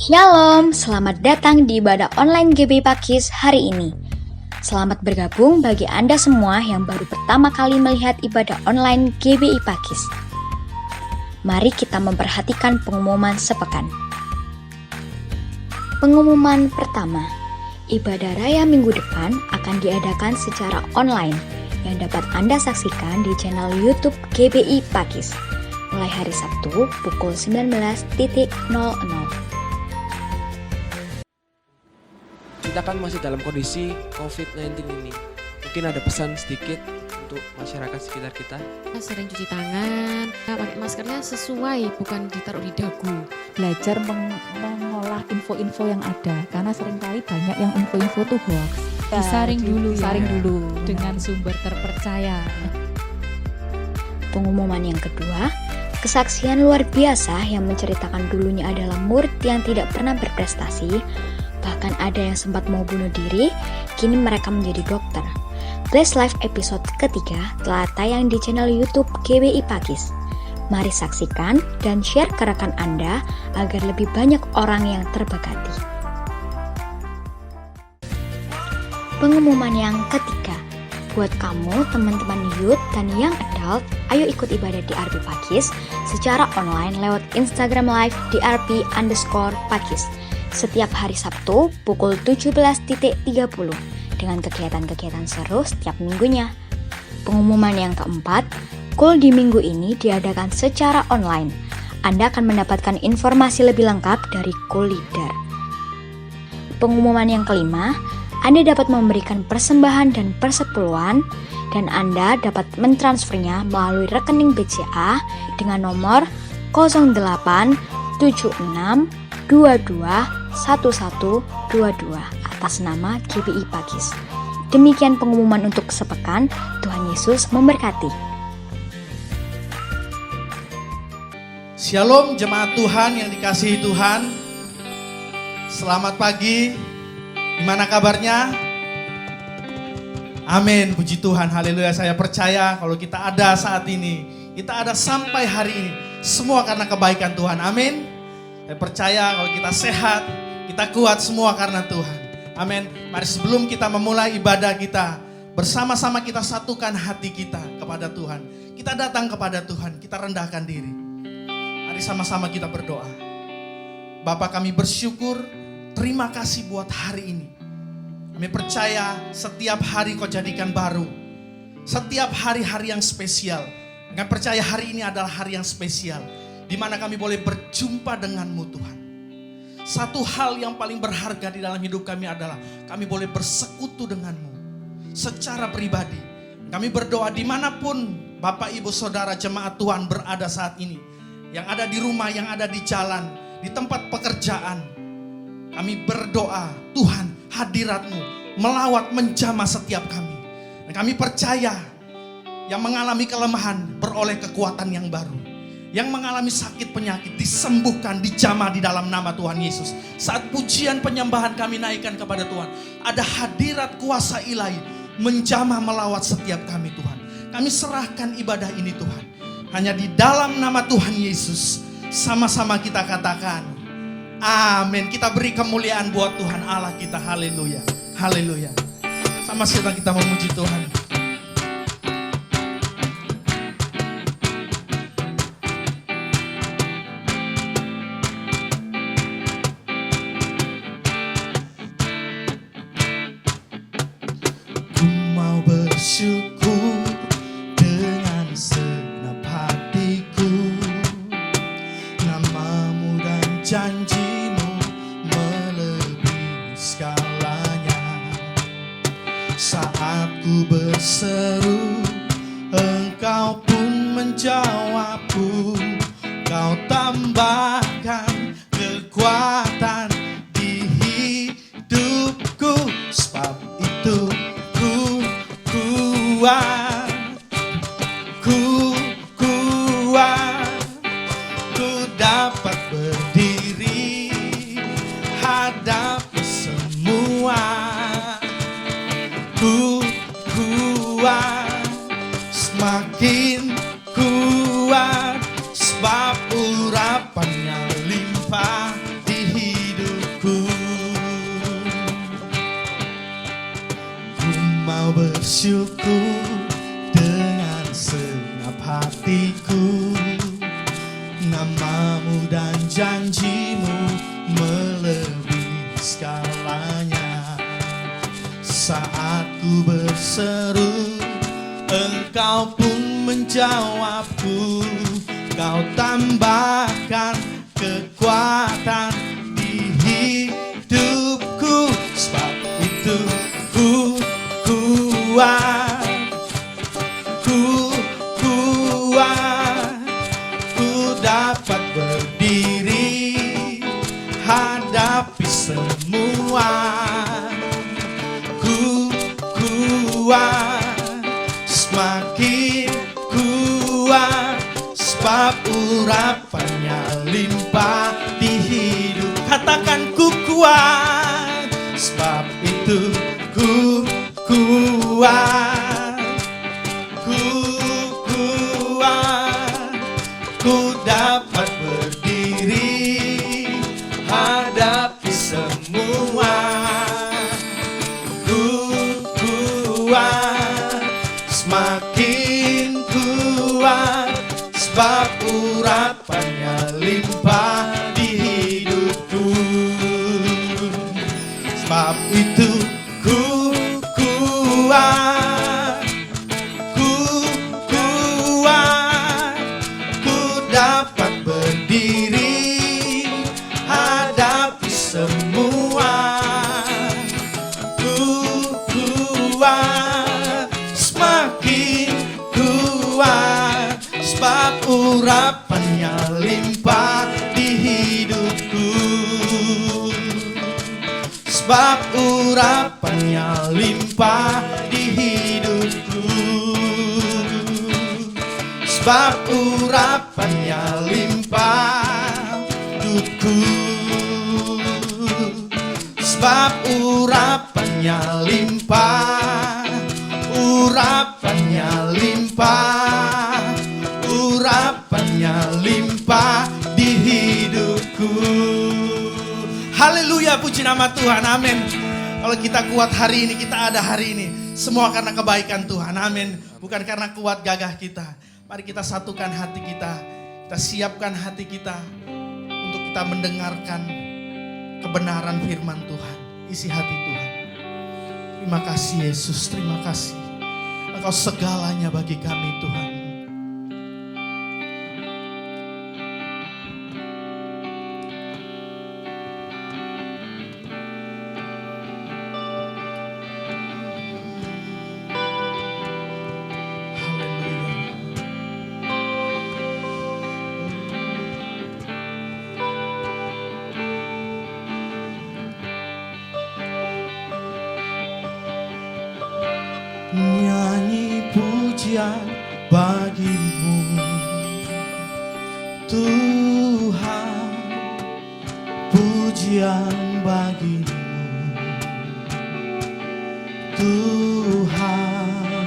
Shalom, selamat datang di ibadah online GBI Pakis hari ini. Selamat bergabung bagi Anda semua yang baru pertama kali melihat ibadah online GBI Pakis. Mari kita memperhatikan pengumuman sepekan. Pengumuman pertama, ibadah raya minggu depan akan diadakan secara online yang dapat Anda saksikan di channel YouTube GBI Pakis mulai hari Sabtu pukul 19.00. Kita kan masih dalam kondisi COVID-19 ini. Mungkin ada pesan sedikit untuk masyarakat sekitar kita. Sering cuci tangan, pakai maskernya sesuai, bukan ditaruh di dagu. Belajar mengolah info-info yang ada, karena seringkali banyak yang info-info itu hoax. Disaring dulu disaring ya, dulu dengan sumber terpercaya. Pengumuman yang kedua, kesaksian luar biasa yang menceritakan dulunya adalah murid yang tidak pernah berprestasi, bahkan ada yang sempat mau bunuh diri, kini mereka menjadi dokter. Bless Life episode ketiga telah tayang di channel YouTube GBI Pakis. Mari saksikan dan share ke rekan Anda agar lebih banyak orang yang terberkati. Pengumuman yang ketiga, buat kamu teman-teman youth dan young adult, ayo ikut ibadah di RP Pakis secara online lewat Instagram Live di @RP_Pakis. Setiap hari Sabtu pukul 17.30 dengan kegiatan-kegiatan seru setiap minggunya. Pengumuman yang keempat, Kul di minggu ini diadakan secara online. Anda akan mendapatkan informasi lebih lengkap dari Kul Leader. Pengumuman yang kelima, Anda dapat memberikan persembahan dan persepuluhan dan Anda dapat mentransfernya melalui rekening BCA dengan nomor 0876 221122 atas nama GBI Pakis. Demikian pengumuman untuk sepekan. Tuhan Yesus memberkati. Shalom jemaat Tuhan yang dikasihi Tuhan. Selamat pagi. Gimana kabarnya? Amin, puji Tuhan, haleluya. Saya percaya kalau kita ada saat ini, kita ada sampai hari ini, semua karena kebaikan Tuhan. Amin. Saya percaya kalau kita sehat, kita kuat semua karena Tuhan. Amin. Mari sebelum kita memulai ibadah kita, bersama-sama kita satukan hati kita kepada Tuhan. Kita datang kepada Tuhan, kita rendahkan diri. Mari sama-sama kita berdoa. Bapa, kami bersyukur, terima kasih buat hari ini. Kami percaya setiap hari Kau jadikan baru. Setiap hari-hari yang spesial. Kami percaya hari ini adalah hari yang spesial, di mana kami boleh berjumpa dengan-Mu Tuhan. Satu hal yang paling berharga di dalam hidup kami adalah kami boleh bersekutu dengan-Mu secara pribadi. Kami berdoa dimanapun Bapak Ibu Saudara jemaat Tuhan berada saat ini, yang ada di rumah, yang ada di jalan, di tempat pekerjaan. Kami berdoa Tuhan hadirat-Mu melawat menjamah setiap kami. Dan kami percaya yang mengalami kelemahan beroleh kekuatan yang baru. Yang mengalami sakit penyakit disembuhkan, dijamah di dalam nama Tuhan Yesus. Saat pujian penyembahan kami naikkan kepada Tuhan, ada hadirat kuasa ilahi menjamah melawat setiap kami Tuhan. Kami serahkan ibadah ini Tuhan, hanya di dalam nama Tuhan Yesus. Sama-sama kita katakan amin. Kita beri kemuliaan buat Tuhan Allah kita. Haleluya, haleluya. Sama-sama kita memuji Tuhan. Bersyukur dengan segenap hatiku, nama-Mu dan janji-Mu melebihi segalanya. Saat ku berseru, Engkau pun menjawabku. Kau tambahkan kekuatan di hidupku, sebab itu ku dapat berdiri hadapi semua. Ku kuat, semakin kuat, sebab urapannya limpah di hidup. bersyukur dengan segenap hatiku. Namamu dan janjimu melebihi segalanya. Saat ku berseru, Engkau pun menjawabku. Kau tambahkan kekuatan di hidupku. Sebab itu ku kuat, ku kuat, ku dapat berdiri hadapi semua. Ku kuat, semakin kuat, sebab urapannya limpah di hidup. Katakan ku kuat, sebab itu ku kuat, ku kuat, ku dapat berdiri hadapi semua. Ku kuat, semakin kuat, sebab urapannya limpah di hidupku. Sebab itu ku kuat, ku kuat, ku dapat berdiri hadapi semua. Ku kuat, semakin kuat, sebab urapannya limpah di hidupku. Sebab urapannya limpah di hidupku. Sebab urapannya limpah hidupku. Sebab urapannya limpah, urapannya limpah, urapannya limpah di hidupku. Haleluya, puji nama Tuhan, amin. Kalau kita kuat hari ini, kita ada hari ini, semua karena kebaikan Tuhan, amin. Bukan karena kuat gagah kita. Mari kita satukan hati kita siapkan hati kita untuk kita mendengarkan kebenaran firman Tuhan. Isi hati Tuhan. Terima kasih Yesus, terima kasih. Engkau segalanya bagi kami Tuhan. Nyanyi pujian bagimu Tuhan, pujian bagimu Tuhan.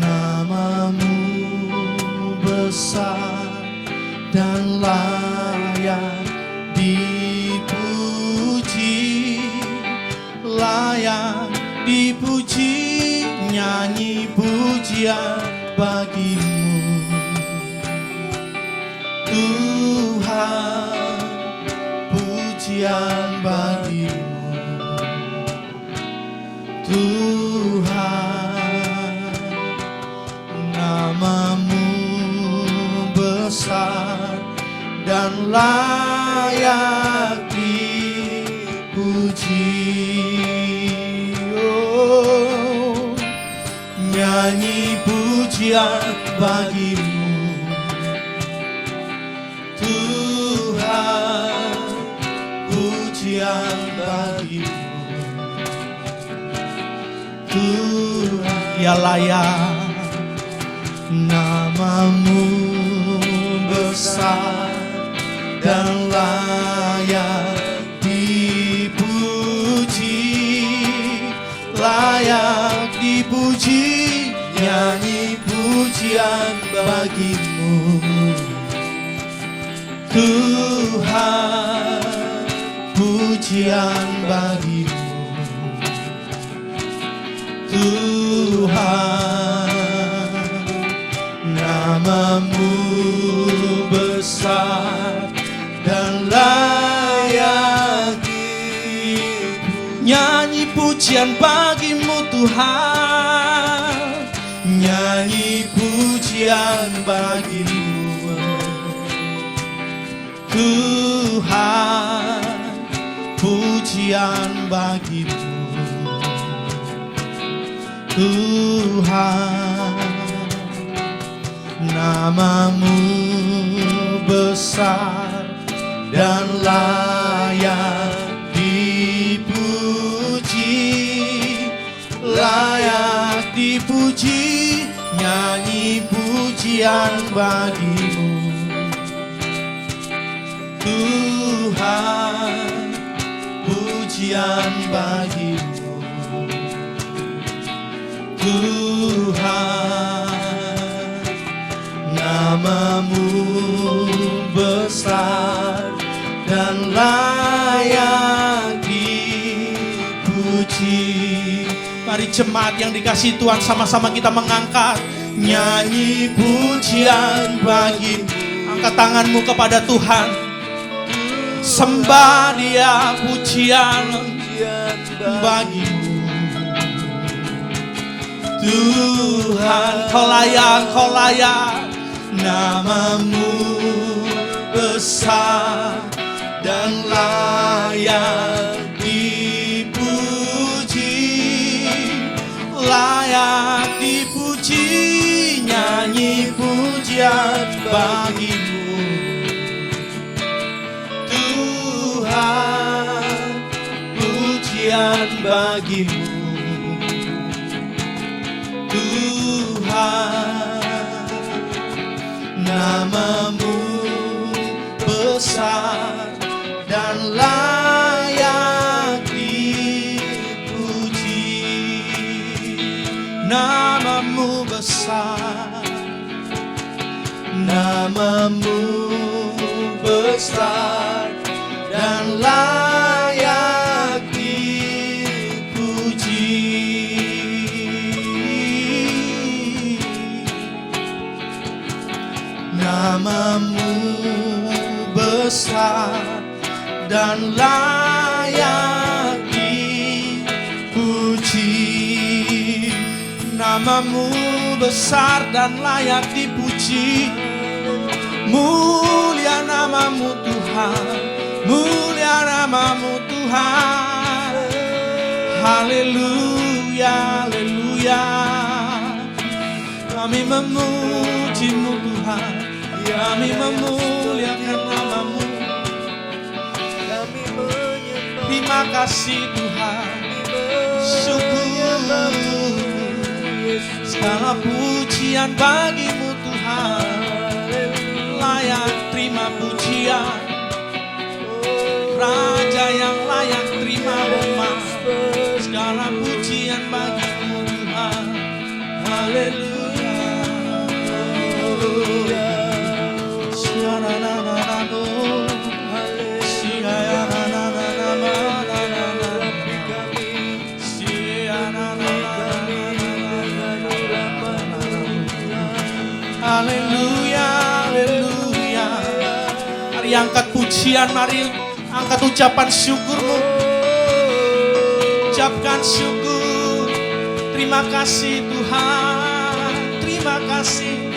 Namamu besar dan layak dipuji, layak dipuji, nyanyi pujian bagimu Tuhan, pujian bagimu Tuhan. Namamu besar dan layak dipuji. Nyanyi pujian bagimu Tuhan, pujian bagimu Tuhan. Ya layak, namamu besar dan layak dipuji, layak dipuji, nyanyi pujian bagimu Tuhan, pujian bagimu besar dan layak. Nyanyi pujian bagimu Tuhan, nyanyi pujian bagimu Tuhan, pujian bagimu Tuhan. Namamu besar dan layak dipuji, layak dipuji. Nyanyi pujian bagimu Tuhan, pujian bagimu Tuhan. Namamu besar dan layak dipuji. Mari jemaat yang dikasihi Tuhan, sama-sama kita mengangkat nyanyi pujian bagimu. Angkat tanganmu kepada Tuhan, sembah Dia, pujian bagimu Tuhan. Kau layak, kau layak. Namamu besar dan layak dipuji, layak dipuji. Nyanyi pujian bagimu Tuhan, pujian bagimu Tuhan. Namamu besar dan layak dipuji. Namamu besar, namamu besar dan layak dipuji. Namamu besar dan layak dipuji. Namamu besar dan layak dipuji. Mulia namamu Tuhan, mulia namamu Tuhan. Haleluya, haleluya. Kami memujimu Tuhan, kami memuliakan namamu. Terima kasih Tuhan, syukur. Segala pujian bagimu Tuhan, layak terima pujian. Raja yang layak terima hormat, segala pujian bagimu Tuhan. Haleluya. Haleluya, haleluya. Mari angkat pujian, mari angkat ucapan syukurmu. Ucapkan syukur. Terima kasih Tuhan, terima kasih.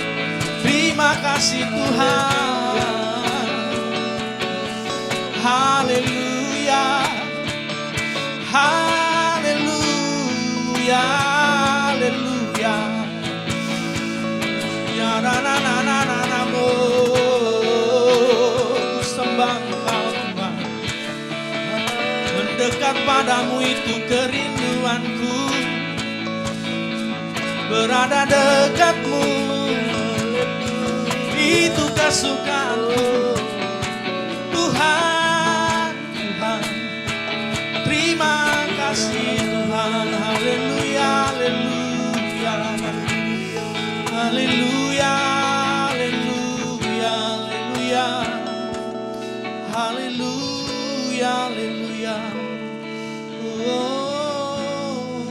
Terima kasih Tuhan. Haleluya, haleluya, haleluya. Ya na na na na na na mo, sembah Engkau Tuhan. Mendekat padamu itu kerinduanku, berada dekatmu itu kesukaanku. Tuhan, Tuhan, terima kasih Tuhan. Haleluya, haleluya, haleluya, haleluya, haleluya, haleluya, haleluya. Oh.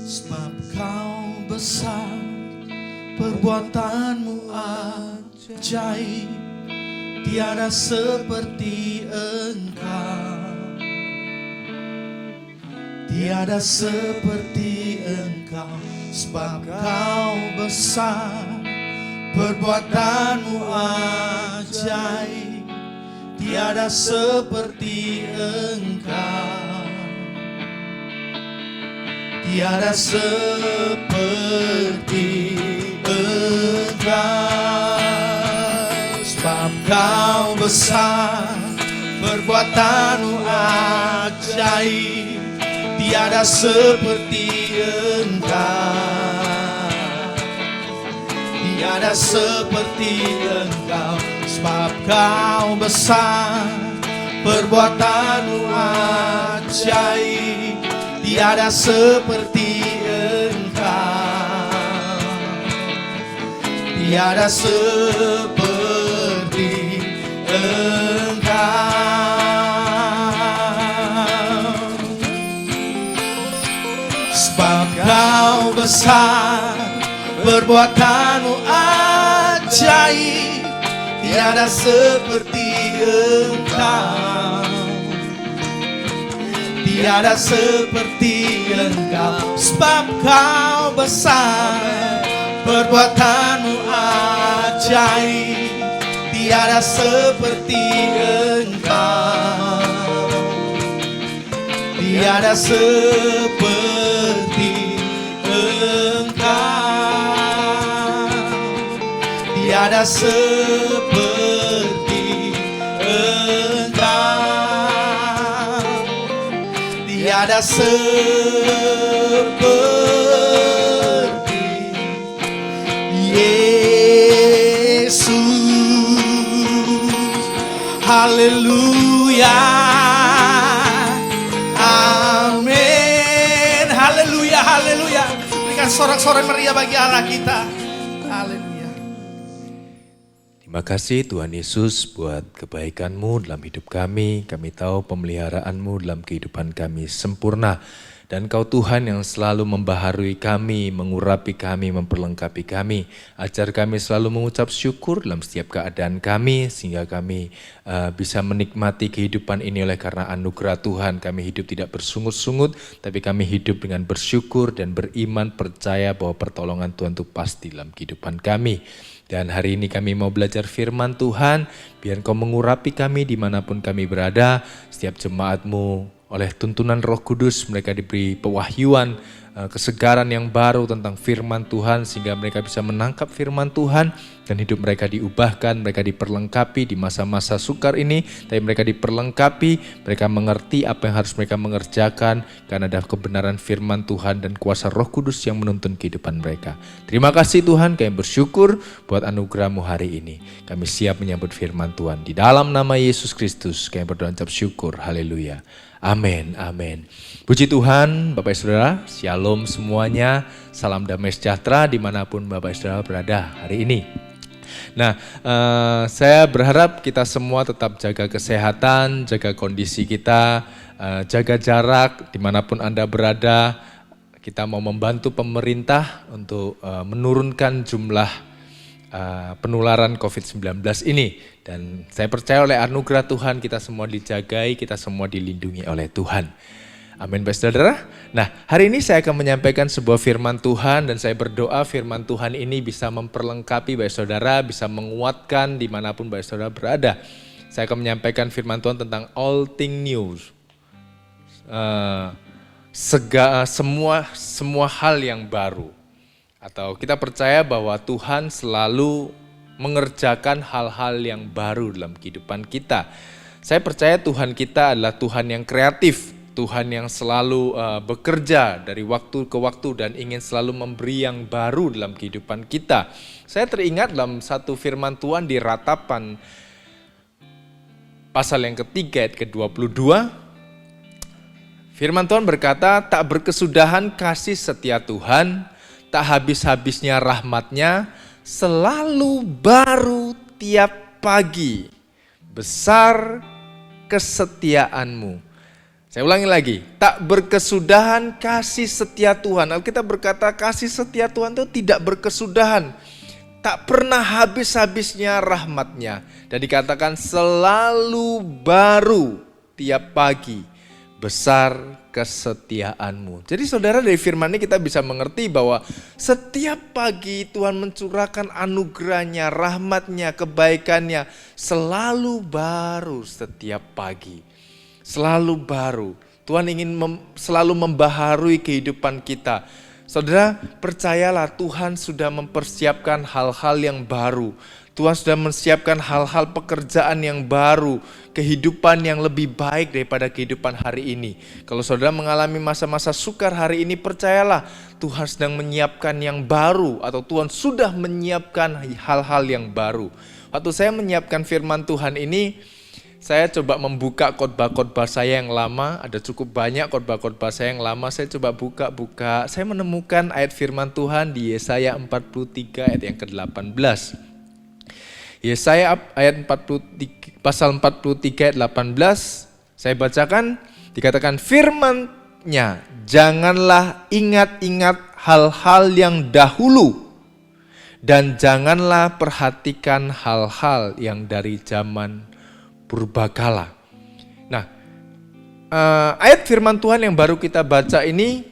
Sebab Kau besar Perbuatanmu ajaib, tiada seperti Engkau. Tiada seperti Engkau, sebab Kau besar. Perbuatanmu ajaib, tiada seperti Engkau. Tiada seperti Engkau, sebab Kau besar. Perbuatanmu ajaib, tiada seperti Engkau. Tiada seperti Engkau, sebab Kau besar. Perbuatanmu ajaib, tiada seperti Engkau. Tiada seperti Engkau. Sebab Kau besar, perbuatanmu ajaib, tiada seperti Engkau. Tiada seperti Engkau, sebab Kau besar. Perbuatanmu ajaib, tiada seperti Engkau. Tiada seperti Engkau. Tiada seperti Engkau. Tiada seperti Yesus. Haleluya. Amin. Haleluya, haleluya. Berikan sorak-sorai meriah bagi Allah kita. Haleluya. Terima kasih Tuhan Yesus buat kebaikan-Mu dalam hidup kami. Kami tahu pemeliharaan-Mu dalam kehidupan kami sempurna. Dan Kau Tuhan yang selalu membaharui kami, mengurapi kami, memperlengkapi kami. Ajar kami selalu mengucap syukur dalam setiap keadaan kami, sehingga kami bisa menikmati kehidupan ini oleh karena anugerah Tuhan. Kami hidup tidak bersungut-sungut, tapi kami hidup dengan bersyukur dan beriman, percaya bahwa pertolongan Tuhan itu pasti dalam kehidupan kami. Dan hari ini kami mau belajar firman Tuhan, biar Kau mengurapi kami dimanapun kami berada. Setiap jemaat-Mu oleh tuntunan Roh Kudus mereka diberi pewahyuan, kesegaran yang baru tentang firman Tuhan, sehingga mereka bisa menangkap firman Tuhan dan hidup mereka diubahkan, mereka diperlengkapi di masa-masa sukar ini, tapi mereka diperlengkapi, mereka mengerti apa yang harus mereka mengerjakan karena ada kebenaran firman Tuhan dan kuasa Roh Kudus yang menuntun kehidupan mereka. Terima kasih Tuhan, kami bersyukur buat anugerah-Mu hari ini. Kami siap menyambut firman Tuhan. Di dalam nama Yesus Kristus kami berdoa ucap syukur. Haleluya. Amin, amin. Puji Tuhan, Bapak Saudara, Shalom semuanya, salam damai sejahtera dimanapun Bapak Saudara berada hari ini. Nah, saya berharap kita semua tetap jaga kesehatan, jaga kondisi kita, jaga jarak dimanapun Anda berada. Kita mau membantu pemerintah untuk menurunkan jumlah penularan COVID-19 ini. Dan saya percaya oleh anugerah Tuhan kita semua dijagai, kita semua dilindungi oleh Tuhan. Amin, Bapak Saudara. Nah, hari ini saya akan menyampaikan sebuah firman Tuhan dan saya berdoa firman Tuhan ini bisa memperlengkapi Bapak Saudara, bisa menguatkan dimanapun Bapak Saudara berada. Saya akan menyampaikan firman Tuhan tentang all thing new. Semua hal yang baru. Atau kita percaya bahwa Tuhan selalu mengerjakan hal-hal yang baru dalam kehidupan kita. Saya percaya Tuhan kita adalah Tuhan yang kreatif, Tuhan yang selalu bekerja dari waktu ke waktu dan ingin selalu memberi yang baru dalam kehidupan kita. Saya teringat dalam satu firman Tuhan di Ratapan pasal yang ketiga ayat ke-22. Firman Tuhan berkata, tak berkesudahan kasih setia Tuhan, tak habis-habisnya rahmat-Nya, selalu baru tiap pagi, besar kesetiaan-Mu. Saya ulangi lagi, tak berkesudahan kasih setia Tuhan. Alkitab berkata kasih setia Tuhan itu tidak berkesudahan. Tak pernah habis-habisnya rahmatnya. Dan dikatakan selalu baru tiap pagi. Besar kesetiaanmu. Jadi saudara, dari firman ini kita bisa mengerti bahwa setiap pagi Tuhan mencurahkan anugerahnya, rahmatnya, kebaikannya. Selalu baru setiap pagi. Selalu baru. Tuhan ingin selalu membaharui kehidupan kita. Saudara, percayalah Tuhan sudah mempersiapkan hal-hal yang baru. Tuhan sudah menyiapkan hal-hal pekerjaan yang baru, kehidupan yang lebih baik daripada kehidupan hari ini. Kalau saudara mengalami masa-masa sukar hari ini, percayalah Tuhan sedang menyiapkan yang baru, atau Tuhan sudah menyiapkan hal-hal yang baru. Waktu saya menyiapkan firman Tuhan ini, saya coba membuka khotbah-khotbah saya yang lama, ada cukup banyak khotbah-khotbah saya yang lama, saya coba buka-buka, saya menemukan ayat firman Tuhan di Yesaya 43 ayat yang ke-18. Yesaya ayat 43, pasal 43 ayat 18, saya bacakan, dikatakan firman-Nya, janganlah ingat-ingat hal-hal yang dahulu, dan janganlah perhatikan hal-hal yang dari zaman purbakala. Nah, ayat firman Tuhan yang baru kita baca ini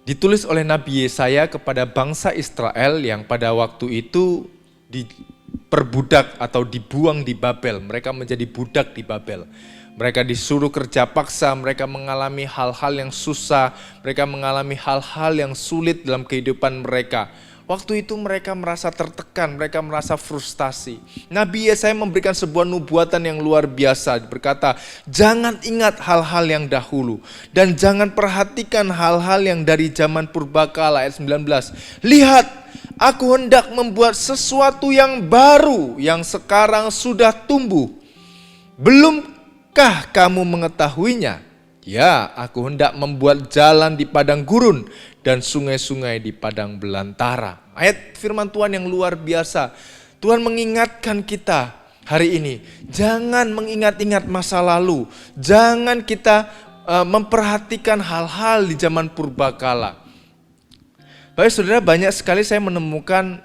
ditulis oleh Nabi Yesaya kepada bangsa Israel yang pada waktu itu diperbudak atau dibuang di Babel. Mereka menjadi budak di Babel. Mereka disuruh kerja paksa, mereka mengalami hal-hal yang susah, mereka mengalami hal-hal yang sulit dalam kehidupan mereka. Waktu itu mereka merasa tertekan, mereka merasa frustasi. Nabi Yesaya memberikan sebuah nubuatan yang luar biasa, berkata, jangan ingat hal-hal yang dahulu, dan jangan perhatikan hal-hal yang dari zaman purbakala. Ayat 19, lihat, aku hendak membuat sesuatu yang baru, yang sekarang sudah tumbuh. Belumkah kamu mengetahuinya? Ya, aku hendak membuat jalan di padang gurun dan sungai-sungai di padang belantara. Ayat firman Tuhan yang luar biasa. Tuhan mengingatkan kita hari ini, jangan mengingat-ingat masa lalu. Jangan kita memperhatikan hal-hal di zaman purbakala. Baik saudara, banyak sekali saya menemukan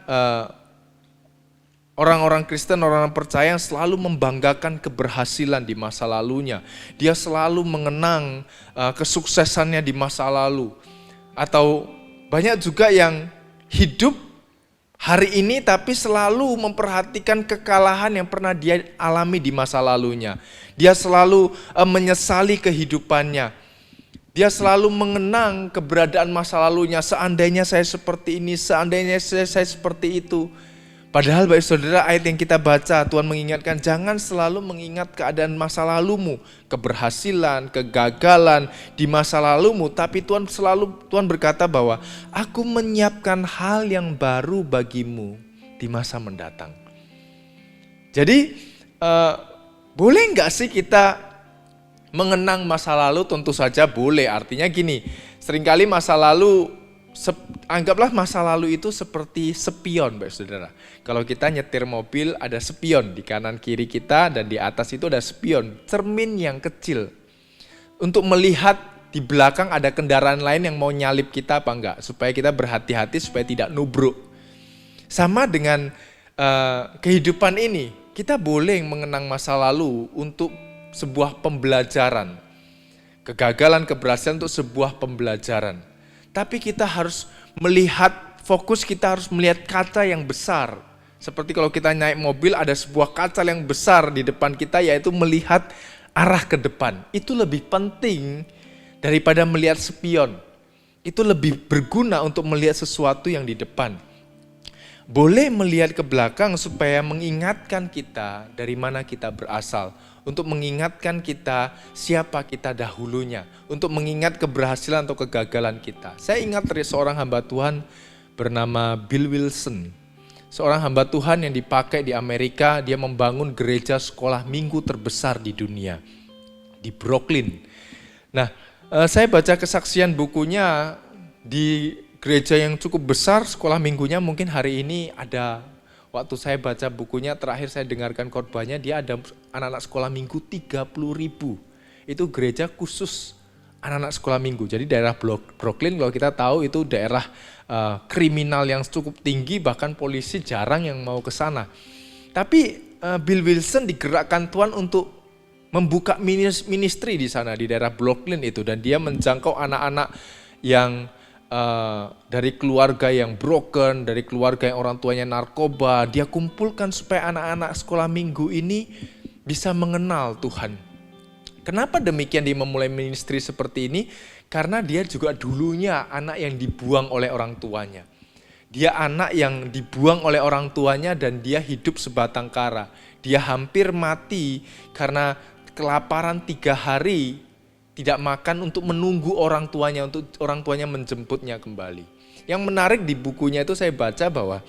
orang-orang Kristen, orang-orang percaya yang selalu membanggakan keberhasilan di masa lalunya. Dia selalu mengenang kesuksesannya di masa lalu. Atau banyak juga yang hidup hari ini tapi selalu memperhatikan kekalahan yang pernah dia alami di masa lalunya. Dia selalu menyesali kehidupannya. Dia selalu mengenang keberadaan masa lalunya. Seandainya saya seperti ini, seandainya saya seperti itu. Padahal baik saudara, ayat yang kita baca, Tuhan mengingatkan jangan selalu mengingat keadaan masa lalumu, keberhasilan, kegagalan di masa lalumu, tapi Tuhan berkata bahwa aku menyiapkan hal yang baru bagimu di masa mendatang. Jadi boleh nggak sih kita mengenang masa lalu? Tentu saja boleh. Artinya gini, seringkali masa lalu, anggaplah masa lalu itu seperti spion, Bapak Saudara. Kalau kita nyetir mobil ada spion di kanan kiri kita dan di atas itu ada spion, cermin yang kecil. Untuk melihat di belakang ada kendaraan lain yang mau nyalip kita apa enggak, supaya kita berhati-hati supaya tidak nubruk. Sama dengan kehidupan ini, kita boleh mengenang masa lalu untuk sebuah pembelajaran. Kegagalan, keberhasilan untuk sebuah pembelajaran. Tapi kita harus melihat, fokus kita harus melihat kaca yang besar. Seperti kalau kita naik mobil ada sebuah kaca yang besar di depan kita, yaitu melihat arah ke depan. Itu lebih penting daripada melihat spion. Itu lebih berguna untuk melihat sesuatu yang di depan. Boleh melihat ke belakang supaya mengingatkan kita dari mana kita berasal. Untuk mengingatkan kita siapa kita dahulunya. Untuk mengingat keberhasilan atau kegagalan kita. Saya ingat dari seorang hamba Tuhan bernama Bill Wilson. Seorang hamba Tuhan yang dipakai di Amerika, dia membangun gereja sekolah minggu terbesar di dunia. Di Brooklyn. Nah, saya baca kesaksian bukunya di gereja yang cukup besar, sekolah minggunya mungkin hari ini ada. Waktu saya baca bukunya, terakhir saya dengarkan khotbahnya, dia ada anak-anak sekolah minggu 30.000. itu gereja khusus anak-anak sekolah minggu. Jadi daerah Brooklyn kalau kita tahu itu daerah kriminal yang cukup tinggi, bahkan polisi jarang yang mau ke sana. Tapi Bill Wilson digerakkan Tuhan untuk membuka ministry di sana di daerah Brooklyn itu, dan dia menjangkau anak-anak yang dari keluarga yang broken, dari keluarga yang orang tuanya narkoba. Dia kumpulkan supaya anak-anak sekolah minggu ini bisa mengenal Tuhan. Kenapa demikian dia memulai ministry seperti ini? Karena dia juga dulunya anak yang dibuang oleh orang tuanya. Dia anak yang dibuang oleh orang tuanya dan dia hidup sebatang kara. Dia hampir mati karena kelaparan 3 hari tidak makan untuk menunggu orang tuanya, untuk orang tuanya menjemputnya kembali. Yang menarik di bukunya itu saya baca bahwa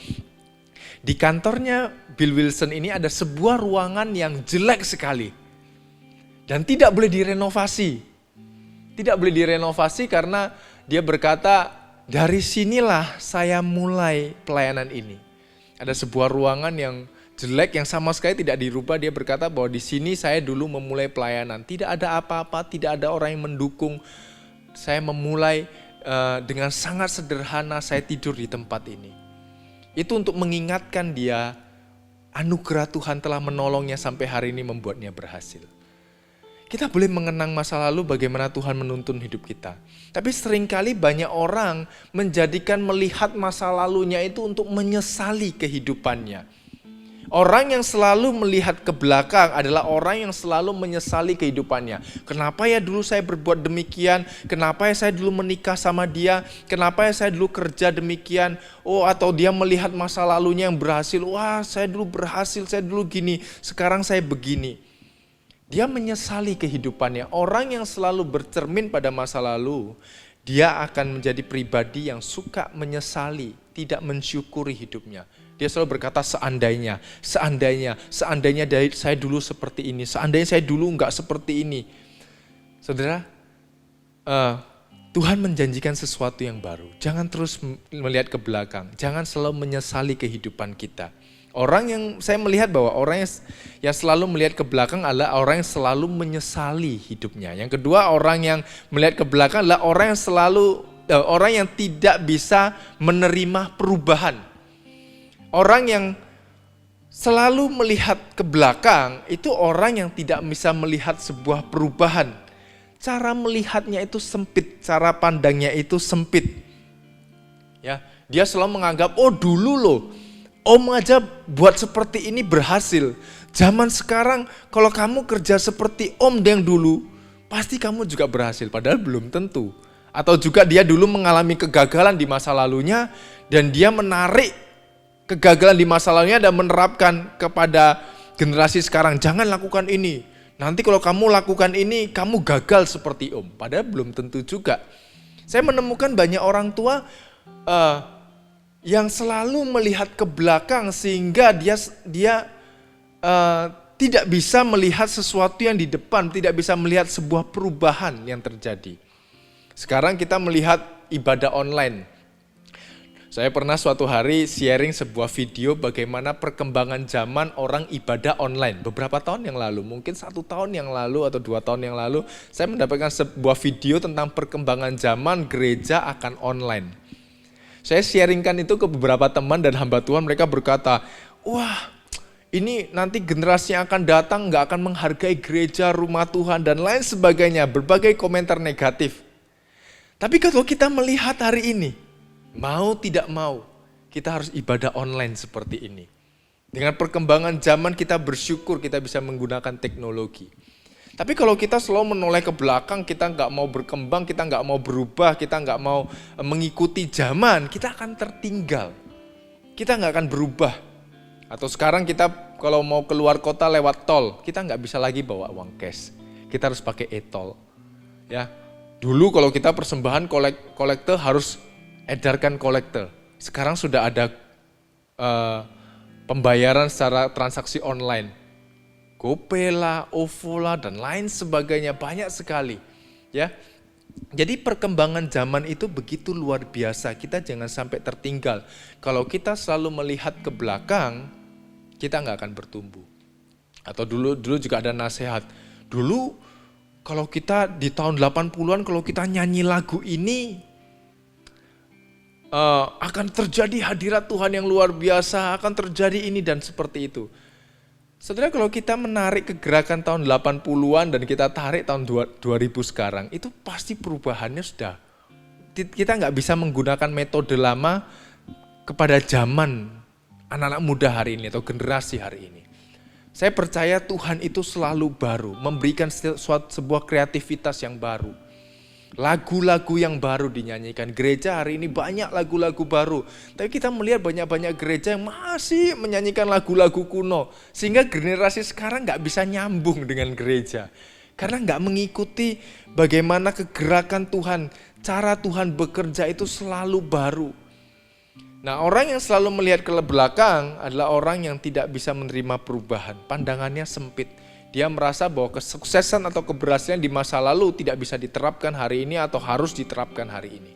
di kantornya Bill Wilson ini ada sebuah ruangan yang jelek sekali dan tidak boleh direnovasi. Tidak boleh direnovasi karena dia berkata, dari sinilah saya mulai pelayanan ini. Ada sebuah ruangan yang jelek yang sama sekali tidak dirubah. Dia berkata bahwa di sini saya dulu memulai pelayanan. Tidak ada apa-apa, tidak ada orang yang mendukung. Saya memulai dengan sangat sederhana, saya tidur di tempat ini. Itu untuk mengingatkan dia, anugerah Tuhan telah menolongnya sampai hari ini membuatnya berhasil. Kita boleh mengenang masa lalu bagaimana Tuhan menuntun hidup kita. Tapi seringkali banyak orang menjadikan melihat masa lalunya itu untuk menyesali kehidupannya. Orang yang selalu melihat ke belakang adalah orang yang selalu menyesali kehidupannya. Kenapa ya dulu saya berbuat demikian? Kenapa ya saya dulu menikah sama dia? Kenapa ya saya dulu kerja demikian? Oh, atau dia melihat masa lalunya yang berhasil. Wah, saya dulu berhasil, saya dulu gini, sekarang saya begini. Dia menyesali kehidupannya. Orang yang selalu bercermin pada masa lalu, dia akan menjadi pribadi yang suka menyesali, tidak mensyukuri hidupnya. Dia selalu berkata seandainya saya dulu seperti ini, seandainya saya dulu enggak seperti ini. Saudara, Tuhan menjanjikan sesuatu yang baru. Jangan terus melihat ke belakang, jangan selalu menyesali kehidupan kita. Orang yang saya melihat bahwa orang yang selalu melihat ke belakang adalah orang yang selalu menyesali hidupnya. Yang kedua, orang yang melihat ke belakang adalah orang yang tidak bisa menerima perubahan. Orang yang selalu melihat ke belakang itu orang yang tidak bisa melihat sebuah perubahan. Cara melihatnya itu sempit, cara pandangnya itu sempit. Ya, dia selalu menganggap, oh dulu loh, Om aja buat seperti ini berhasil. Zaman sekarang kalau kamu kerja seperti Om yang dulu, pasti kamu juga berhasil. Padahal belum tentu. Atau juga dia dulu mengalami kegagalan di masa lalunya dan dia menarik kegagalan di masa lalunya dan menerapkan kepada generasi sekarang. Jangan lakukan ini. Nanti kalau kamu lakukan ini, kamu gagal seperti Om. Padahal belum tentu juga. Saya menemukan banyak orang tua yang selalu melihat ke belakang sehingga dia tidak bisa melihat sesuatu yang di depan, tidak bisa melihat sebuah perubahan yang terjadi. Sekarang kita melihat ibadah online. Saya pernah suatu hari sharing sebuah video bagaimana perkembangan zaman orang ibadah online. Beberapa tahun yang lalu, mungkin 1 tahun yang lalu atau 2 tahun yang lalu, saya mendapatkan sebuah video tentang perkembangan zaman gereja akan online. Saya sharingkan itu ke beberapa teman dan hamba Tuhan, mereka berkata, wah ini nanti generasi yang akan datang gak akan menghargai gereja, rumah Tuhan dan lain sebagainya, berbagai komentar negatif. Tapi kalau kita melihat hari ini, mau tidak mau, kita harus ibadah online seperti ini. Dengan perkembangan zaman kita bersyukur kita bisa menggunakan teknologi. Tapi kalau kita selalu menoleh ke belakang, kita nggak mau berkembang, kita nggak mau berubah, kita nggak mau mengikuti zaman, kita akan tertinggal. Kita nggak akan berubah. Atau sekarang kita kalau mau keluar kota lewat tol, kita nggak bisa lagi bawa uang cash. Kita harus pakai e-tol. Ya, dulu kalau kita persembahan kolektor harus edarkan kolektor. Sekarang sudah ada pembayaran secara transaksi online. GoPay lah, OVO lah, dan lain sebagainya, banyak sekali. Ya, jadi perkembangan zaman itu begitu luar biasa, kita jangan sampai tertinggal. Kalau kita selalu melihat ke belakang, kita nggak akan bertumbuh. Atau dulu juga ada nasihat, dulu kalau kita di tahun 80-an kalau kita nyanyi lagu ini akan terjadi hadirat Tuhan yang luar biasa, akan terjadi ini dan seperti itu. Saudara, kalau kita menarik ke gerakan tahun 80-an dan kita tarik tahun 2000 sekarang, itu pasti perubahannya sudah. Kita nggak bisa menggunakan metode lama kepada zaman anak-anak muda hari ini atau generasi hari ini. Saya percaya Tuhan itu selalu baru, memberikan sebuah kreativitas yang baru. Lagu-lagu yang baru dinyanyikan. Gereja hari ini banyak lagu-lagu baru. Tapi kita melihat banyak-banyak gereja yang masih menyanyikan lagu-lagu kuno. Sehingga generasi sekarang gak bisa nyambung dengan gereja. Karena gak mengikuti bagaimana kegerakan Tuhan. Cara Tuhan bekerja itu selalu baru. Nah, orang yang selalu melihat ke belakang adalah orang yang tidak bisa menerima perubahan. Pandangannya sempit. Dia merasa bahwa kesuksesan atau keberhasilan di masa lalu tidak bisa diterapkan hari ini atau harus diterapkan hari ini.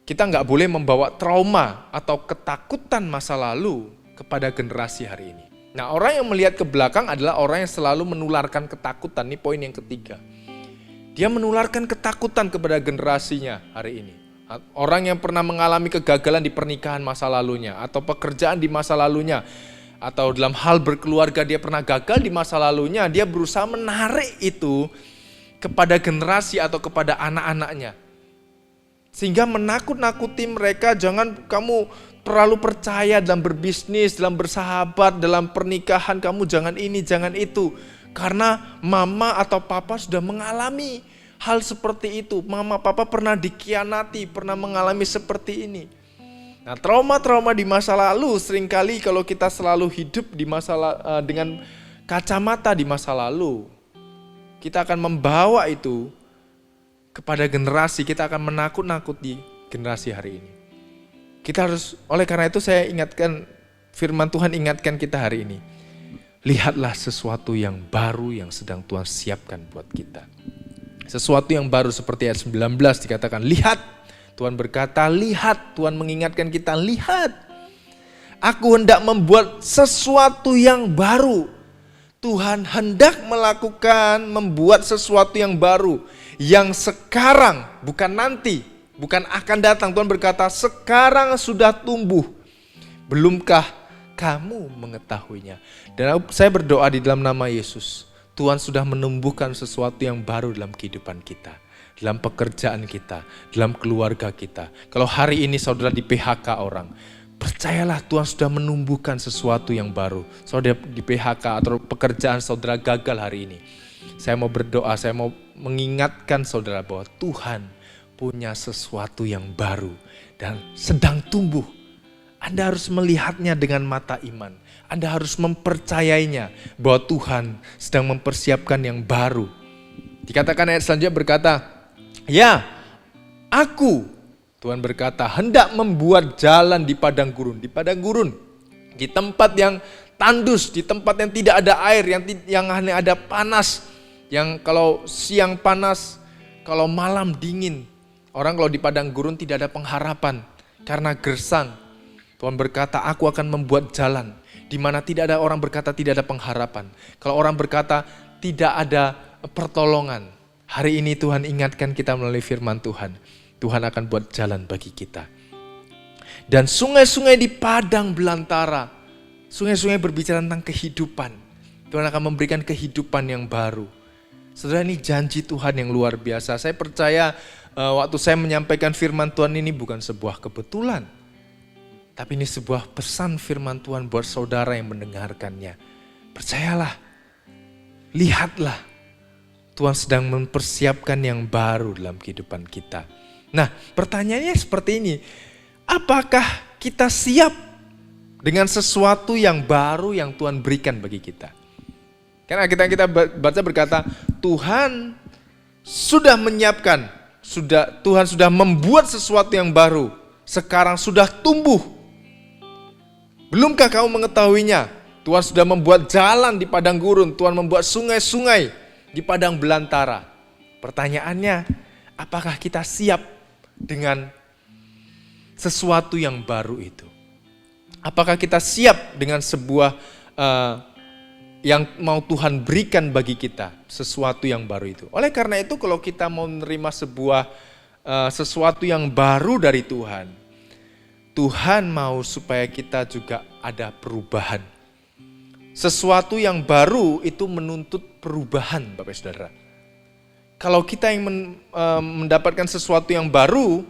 Kita nggak boleh membawa trauma atau ketakutan masa lalu kepada generasi hari ini. Nah, orang yang melihat ke belakang adalah orang yang selalu menularkan ketakutan. Ini poin yang ketiga. Dia menularkan ketakutan kepada generasinya hari ini. Orang yang pernah mengalami kegagalan di pernikahan masa lalunya atau pekerjaan di masa lalunya. Atau dalam hal berkeluarga dia pernah gagal di masa lalunya, dia berusaha menarik itu kepada generasi atau kepada anak-anaknya. Sehingga menakut-nakuti mereka, jangan kamu terlalu percaya dalam berbisnis, dalam bersahabat, dalam pernikahan, kamu jangan ini, jangan itu. Karena mama atau papa sudah mengalami hal seperti itu. Mama, papa pernah dikhianati, pernah mengalami seperti ini. Nah, trauma-trauma di masa lalu seringkali kalau kita selalu hidup di dengan kacamata di masa lalu, kita akan membawa itu kepada generasi, kita akan menakut-nakuti generasi hari ini. Kita harus, oleh karena itu saya ingatkan, firman Tuhan ingatkan kita hari ini. Lihatlah sesuatu yang baru yang sedang Tuhan siapkan buat kita. Sesuatu yang baru seperti ayat 19 dikatakan, lihat. Tuhan berkata, lihat, Tuhan mengingatkan kita, lihat. Aku hendak membuat sesuatu yang baru. Tuhan hendak membuat sesuatu yang baru. Yang sekarang, bukan nanti, bukan akan datang. Tuhan berkata, sekarang sudah tumbuh. Belumkah kamu mengetahuinya? Dan saya berdoa di dalam nama Yesus. Tuhan sudah menumbuhkan sesuatu yang baru dalam kehidupan kita. Dalam pekerjaan kita, dalam keluarga kita. Kalau hari ini saudara di PHK orang, percayalah Tuhan sudah menumbuhkan sesuatu yang baru. Saudara di PHK atau pekerjaan saudara gagal hari ini. Saya mau berdoa, saya mau mengingatkan saudara bahwa Tuhan punya sesuatu yang baru dan sedang tumbuh. Anda harus melihatnya dengan mata iman. Anda harus mempercayainya bahwa Tuhan sedang mempersiapkan yang baru. Dikatakan ayat selanjutnya berkata, ya, aku, Tuhan berkata, hendak membuat jalan di padang gurun. Di padang gurun, di tempat yang tandus, di tempat yang tidak ada air, yang hanya ada panas. Yang kalau siang panas, kalau malam dingin. Orang kalau di padang gurun tidak ada pengharapan karena gersang. Tuhan berkata, aku akan membuat jalan di mana tidak ada orang berkata tidak ada pengharapan. Kalau orang berkata tidak ada pertolongan. Hari ini Tuhan ingatkan kita melalui firman Tuhan. Tuhan akan buat jalan bagi kita. Dan sungai-sungai di padang belantara. Sungai-sungai berbicara tentang kehidupan. Tuhan akan memberikan kehidupan yang baru. Saudara, ini janji Tuhan yang luar biasa. Saya percaya waktu saya menyampaikan firman Tuhan ini bukan sebuah kebetulan. Tapi ini sebuah pesan firman Tuhan buat saudara yang mendengarkannya. Percayalah, lihatlah. Tuhan sedang mempersiapkan yang baru dalam kehidupan kita. Nah, pertanyaannya seperti ini. Apakah kita siap dengan sesuatu yang baru yang Tuhan berikan bagi kita? Karena kita baca berkata, Tuhan sudah menyiapkan, Tuhan sudah membuat sesuatu yang baru. Sekarang sudah tumbuh. Belumkah kamu mengetahuinya? Tuhan sudah membuat jalan di padang gurun. Tuhan membuat sungai-sungai di padang belantara. Pertanyaannya, apakah kita siap dengan sesuatu yang baru itu? Apakah kita siap dengan sebuah yang mau Tuhan berikan bagi kita, sesuatu yang baru itu. Oleh karena itu kalau kita mau menerima sesuatu yang baru dari Tuhan, Tuhan mau supaya kita juga ada perubahan. Sesuatu yang baru itu menuntut perubahan, Bapak Saudara. Kalau kita yang mendapatkan sesuatu yang baru,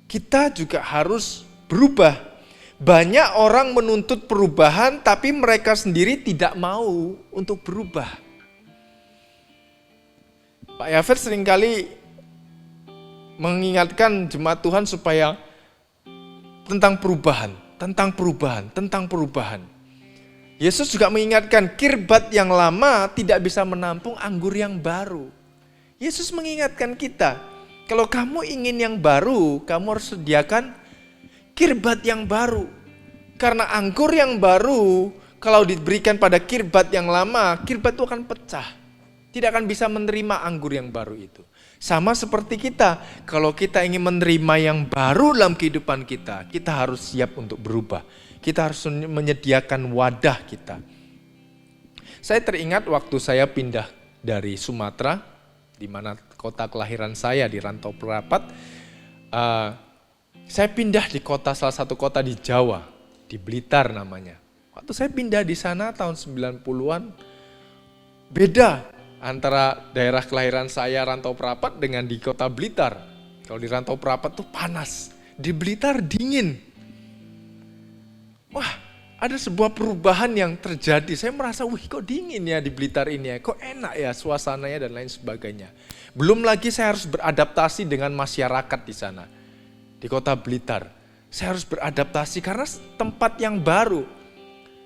kita juga harus berubah. Banyak orang menuntut perubahan, tapi mereka sendiri tidak mau untuk berubah. Pak Yafet seringkali mengingatkan jemaat Tuhan supaya tentang perubahan. Yesus juga mengingatkan kirbat yang lama tidak bisa menampung anggur yang baru. Yesus mengingatkan kita, kalau kamu ingin yang baru, kamu harus sediakan kirbat yang baru. Karena anggur yang baru, kalau diberikan pada kirbat yang lama, kirbat itu akan pecah. Tidak akan bisa menerima anggur yang baru itu. Sama seperti kita, kalau kita ingin menerima yang baru dalam kehidupan kita harus siap untuk berubah. Kita harus menyediakan wadah kita. Saya teringat waktu saya pindah dari Sumatera, di mana kota kelahiran saya di Rantau Prapat, saya pindah di salah satu kota di Jawa, di Blitar namanya. Waktu saya pindah di sana tahun 90-an, beda antara daerah kelahiran saya Rantau Prapat dengan di kota Blitar. Kalau di Rantau Prapat tuh panas, di Blitar dingin. Wah, ada sebuah perubahan yang terjadi. Saya merasa, wih kok dingin ya di Blitar ini ya, kok enak ya suasananya dan lain sebagainya. Belum lagi saya harus beradaptasi dengan masyarakat di sana. Di kota Blitar, saya harus beradaptasi karena tempat yang baru.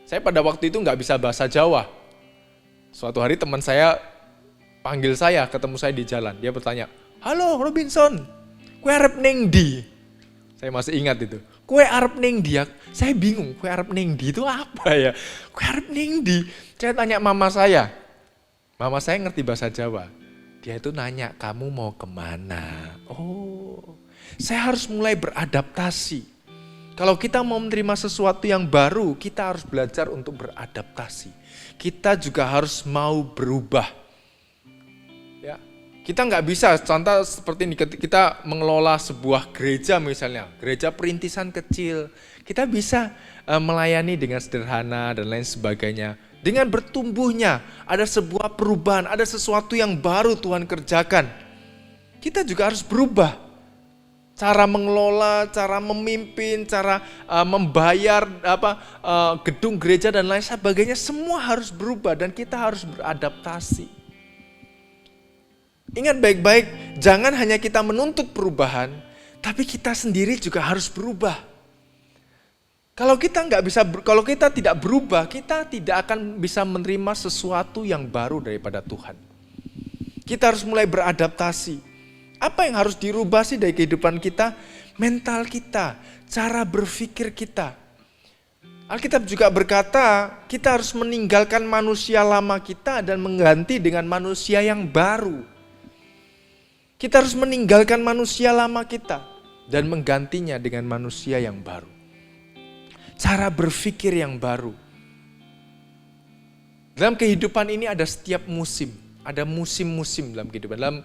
Saya pada waktu itu nggak bisa bahasa Jawa. Suatu hari teman saya panggil saya, ketemu saya di jalan. Dia bertanya, halo Robinson, kue arep neng di? Saya masih ingat itu. Kue arep neng di? Saya bingung, kue arep neng di itu apa ya? Kue arep neng di? Saya tanya mama saya. Mama saya ngerti bahasa Jawa. Dia itu nanya, kamu mau kemana? Oh, saya harus mulai beradaptasi. Kalau kita mau menerima sesuatu yang baru, kita harus belajar untuk beradaptasi. Kita juga harus mau berubah. Ya, kita nggak bisa, contoh seperti ini, kita mengelola sebuah gereja misalnya, gereja perintisan kecil. Kita bisa melayani dengan sederhana dan lain sebagainya. Dengan bertumbuhnya, ada sebuah perubahan, ada sesuatu yang baru Tuhan kerjakan. Kita juga harus berubah. Cara mengelola, cara memimpin, cara membayar gedung gereja dan lain sebagainya, semua harus berubah dan kita harus beradaptasi. Ingat baik-baik, jangan hanya kita menuntut perubahan, tapi kita sendiri juga harus berubah. Kalau kita tidak berubah, kita tidak akan bisa menerima sesuatu yang baru daripada Tuhan. Kita harus mulai beradaptasi. Apa yang harus dirubah sih dari kehidupan kita? Mental kita, cara berpikir kita. Alkitab juga berkata, kita harus meninggalkan manusia lama kita dan mengganti dengan manusia yang baru. Kita harus meninggalkan manusia lama kita dan menggantinya dengan manusia yang baru. Cara berpikir yang baru. Dalam kehidupan ini ada setiap musim. Ada musim-musim dalam kehidupan. Dalam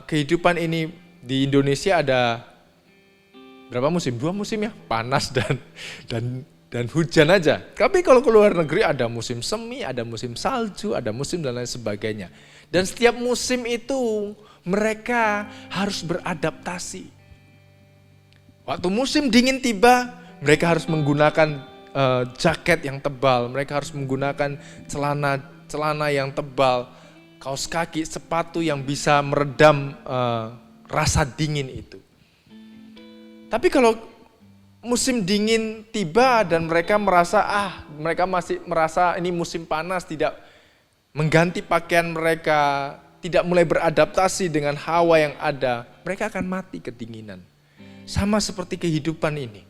kehidupan ini di Indonesia ada berapa musim? 2 musim ya, panas dan hujan aja. Tapi kalau ke luar negeri ada musim semi, ada musim salju, ada musim dan lain sebagainya. Dan setiap musim itu mereka harus beradaptasi. Waktu musim dingin tiba, mereka harus menggunakan jaket yang tebal, mereka harus menggunakan celana yang tebal, kaos kaki, sepatu yang bisa meredam rasa dingin itu. Tapi kalau musim dingin tiba dan mereka mereka masih merasa ini musim panas, tidak mengganti pakaian mereka, tidak mulai beradaptasi dengan hawa yang ada, mereka akan mati kedinginan. Sama seperti kehidupan ini.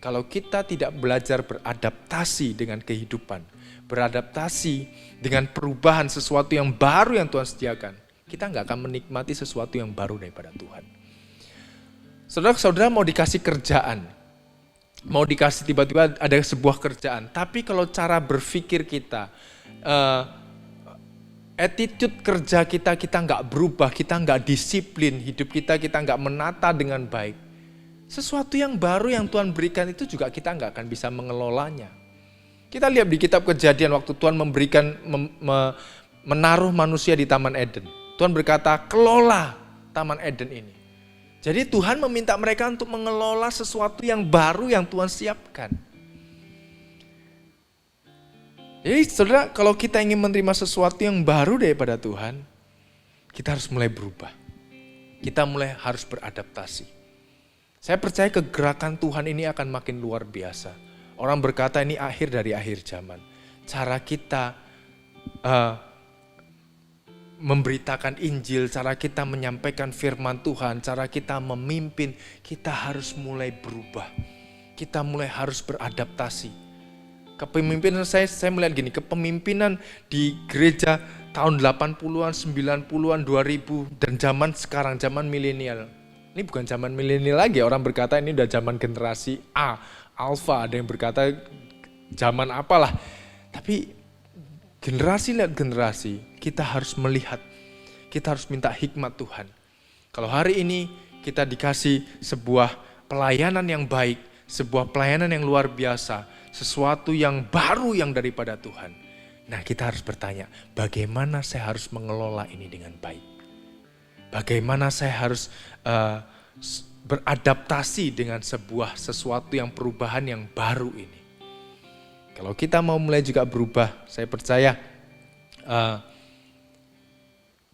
Kalau kita tidak belajar beradaptasi dengan kehidupan, beradaptasi dengan perubahan sesuatu yang baru yang Tuhan sediakan, kita nggak akan menikmati sesuatu yang baru daripada Tuhan. Saudara-saudara mau dikasih kerjaan, mau dikasih tiba-tiba ada sebuah kerjaan, tapi kalau cara berpikir kita attitude kerja kita nggak berubah, kita nggak disiplin, hidup kita nggak menata dengan baik, sesuatu yang baru yang Tuhan berikan itu juga kita nggak akan bisa mengelolanya. Kita lihat di kitab Kejadian waktu Tuhan menaruh manusia di Taman Eden. Tuhan berkata, kelola Taman Eden ini. Jadi Tuhan meminta mereka untuk mengelola sesuatu yang baru yang Tuhan siapkan. Jadi saudara, kalau kita ingin menerima sesuatu yang baru daripada Tuhan, kita harus mulai berubah. Kita mulai harus beradaptasi. Saya percaya kegerakan Tuhan ini akan makin luar biasa. Orang berkata ini akhir dari akhir zaman. Cara kita memberitakan Injil, cara kita menyampaikan firman Tuhan, cara kita memimpin, kita harus mulai berubah. Kita mulai harus beradaptasi. Kepemimpinan saya melihat gini, kepemimpinan di gereja tahun 80-an, 90-an, 2000 dan zaman sekarang, zaman milenial. Ini bukan zaman milenial lagi, orang berkata ini udah zaman generasi A, Alpha, ada yang berkata zaman apalah. Tapi generasi lihat generasi, kita harus melihat, kita harus minta hikmat Tuhan. Kalau hari ini kita dikasih sebuah pelayanan yang baik, sebuah pelayanan yang luar biasa, sesuatu yang baru yang daripada Tuhan. Nah, kita harus bertanya, bagaimana saya harus mengelola ini dengan baik? Bagaimana saya harus beradaptasi dengan sesuatu yang perubahan yang baru ini? Kalau kita mau mulai juga berubah, saya percaya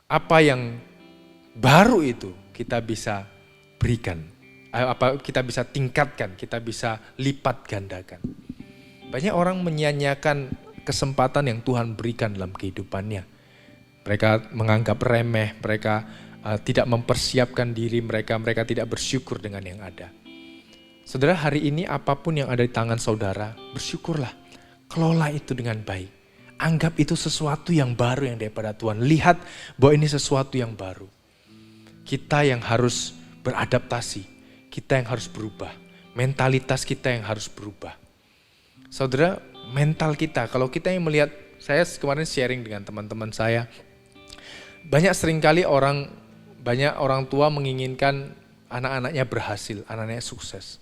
apa yang baru itu kita bisa berikan, kita bisa tingkatkan, kita bisa lipat gandakan. Banyak orang menyanyiakan kesempatan yang Tuhan berikan dalam kehidupannya. Mereka menganggap remeh, mereka tidak mempersiapkan diri mereka tidak bersyukur dengan yang ada. Saudara, hari ini apapun yang ada di tangan saudara, bersyukurlah. Kelola itu dengan baik. Anggap itu sesuatu yang baru yang daripada Tuhan. Lihat bahwa ini sesuatu yang baru. Kita yang harus beradaptasi. Kita yang harus berubah. Mentalitas kita yang harus berubah. Saudara, mental kita. Kalau kita yang melihat, saya kemarin sharing dengan teman-teman saya. Banyak orang tua menginginkan anak-anaknya berhasil, anak-anaknya sukses.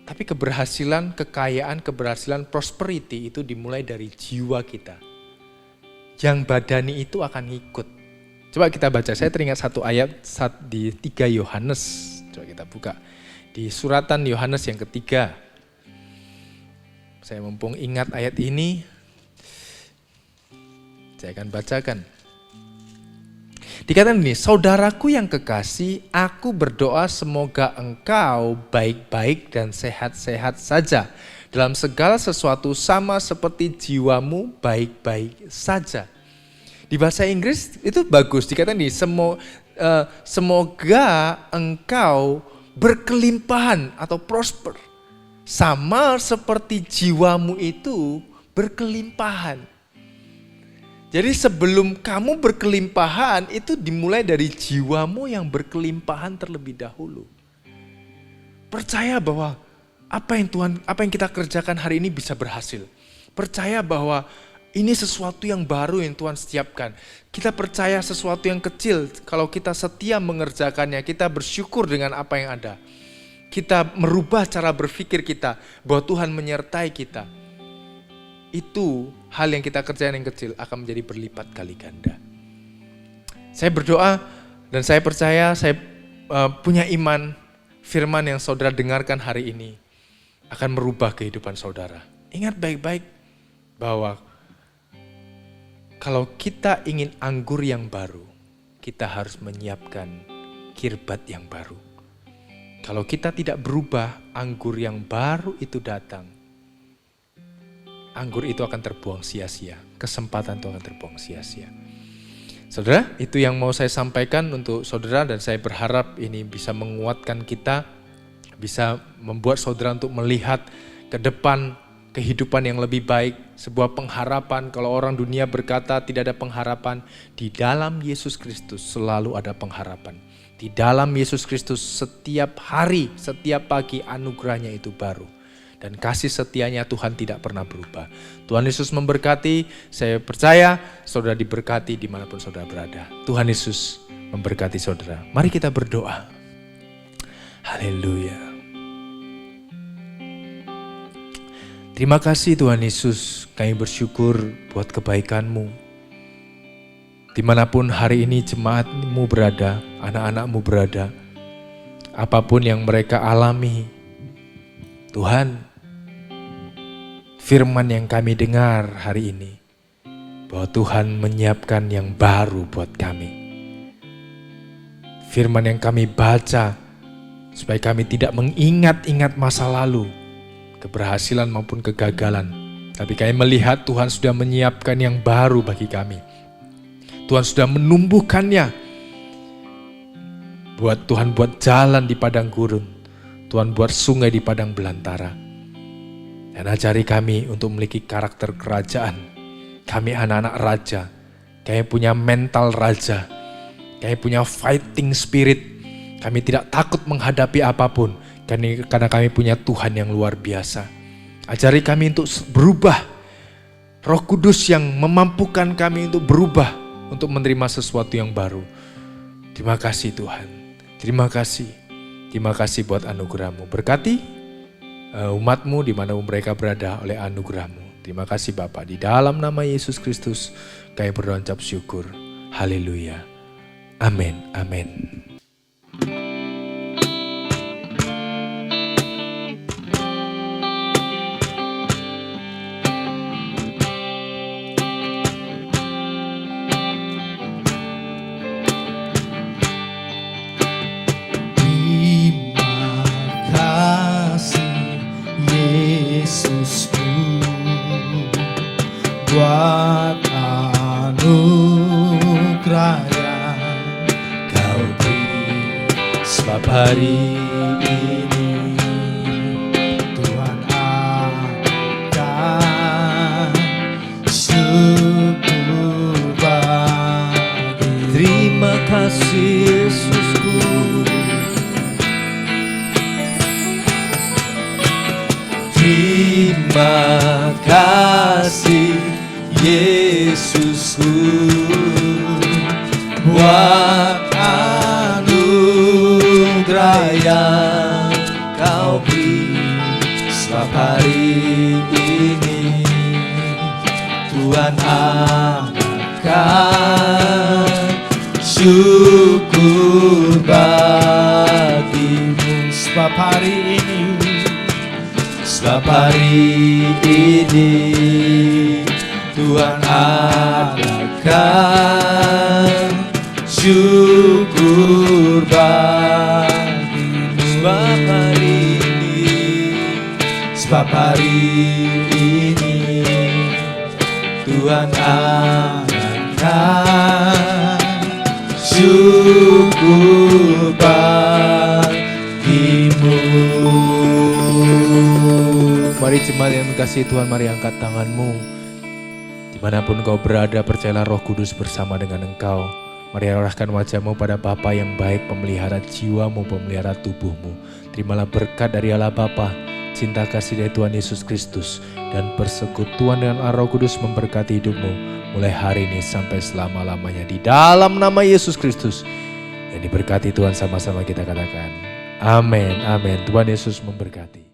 Tapi keberhasilan, kekayaan, keberhasilan, prosperity itu dimulai dari jiwa kita. Yang badani itu akan ikut. Coba kita baca, saya teringat satu ayat di 3 Yohanes. Coba kita buka. Di suratan Yohanes yang ketiga. Saya mumpung ingat ayat ini, saya akan bacakan. Dikatakan ini, saudaraku yang kekasih, aku berdoa semoga engkau baik-baik dan sehat-sehat saja. Dalam segala sesuatu sama seperti jiwamu baik-baik saja. Di bahasa Inggris itu bagus, dikatakan ini, semoga engkau berkelimpahan atau prosper. Sama seperti jiwamu itu berkelimpahan. Jadi sebelum kamu berkelimpahan itu dimulai dari jiwamu yang berkelimpahan terlebih dahulu. Percaya bahwa apa yang kita kerjakan hari ini bisa berhasil. Percaya bahwa ini sesuatu yang baru yang Tuhan setiapkan. Kita percaya sesuatu yang kecil, kalau kita setia mengerjakannya, kita bersyukur dengan apa yang ada. Kita merubah cara berpikir kita bahwa Tuhan menyertai kita. Itu hal yang kita kerjakan yang kecil akan menjadi berlipat kali ganda. Saya berdoa dan saya percaya, saya punya iman firman yang saudara dengarkan hari ini akan merubah kehidupan saudara. Ingat baik-baik bahwa kalau kita ingin anggur yang baru, kita harus menyiapkan kirbat yang baru. Kalau kita tidak berubah, anggur yang baru itu datang. Anggur itu akan terbuang sia-sia. Kesempatan itu akan terbuang sia-sia. Saudara, itu yang mau saya sampaikan untuk saudara dan saya berharap ini bisa menguatkan kita, bisa membuat saudara untuk melihat ke depan kehidupan yang lebih baik, sebuah pengharapan. Kalau orang dunia berkata tidak ada pengharapan, di dalam Yesus Kristus selalu ada pengharapan. Di dalam Yesus Kristus setiap hari, setiap pagi anugerahnya itu baru. Dan kasih setianya Tuhan tidak pernah berubah. Tuhan Yesus memberkati, saya percaya saudara diberkati dimanapun saudara berada. Tuhan Yesus memberkati saudara. Mari kita berdoa. Haleluya. Terima kasih Tuhan Yesus, kami bersyukur buat kebaikan-Mu. Dimanapun hari ini jemaat-Mu berada, anak-anak-Mu berada, apapun yang mereka alami, Tuhan, firman yang kami dengar hari ini, bahwa Tuhan menyiapkan yang baru buat kami. Firman yang kami baca, supaya kami tidak mengingat-ingat masa lalu, keberhasilan maupun kegagalan. Tapi kami melihat Tuhan sudah menyiapkan yang baru bagi kami. Tuhan sudah menumbuhkannya. Tuhan buat jalan di padang gurun. Tuhan buat sungai di padang belantara. Dan ajari kami untuk memiliki karakter kerajaan. Kami anak-anak raja. Kami punya mental raja. Kami punya fighting spirit. Kami tidak takut menghadapi apapun. Karena kami punya Tuhan yang luar biasa. Ajari kami untuk berubah. Roh Kudus yang memampukan kami untuk berubah. Untuk menerima sesuatu yang baru. Terima kasih Tuhan. Terima kasih. Terima kasih buat anugerah-Mu. Berkati umat-Mu di mana mereka berada oleh anugerah-Mu. Terima kasih Bapa. Di dalam nama Yesus Kristus kami berdoa ucap syukur. Haleluya. Amin. Amin. Buat anugerah yang Kau beri, sebab hari ini Tuhan akan syukur bagi. terima kasih Yesusku. Terima kasih Yesusku buat anugerah yang Kau beri, sebab hari ini Tuhan akan syukur bagimu. Sebab hari ini Tuhan adakan syukur bagimu. Sebab hari ini Tuhan akan syukur bagimu. Mari jemaat yang mengasihi Tuhan, mari angkat tanganmu. Dimanapun kau berada, percayalah Roh Kudus bersama dengan engkau. Mari arahkan wajahmu pada Bapa yang baik, pemelihara jiwamu, pemelihara tubuhmu. Terimalah berkat dari Allah Bapa, cinta kasih dari Tuhan Yesus Kristus, dan persekutuan dengan Roh Kudus memberkati hidupmu mulai hari ini sampai selama-lamanya. Di dalam nama Yesus Kristus yang diberkati Tuhan, sama-sama kita katakan amin, amin. Tuhan Yesus memberkati.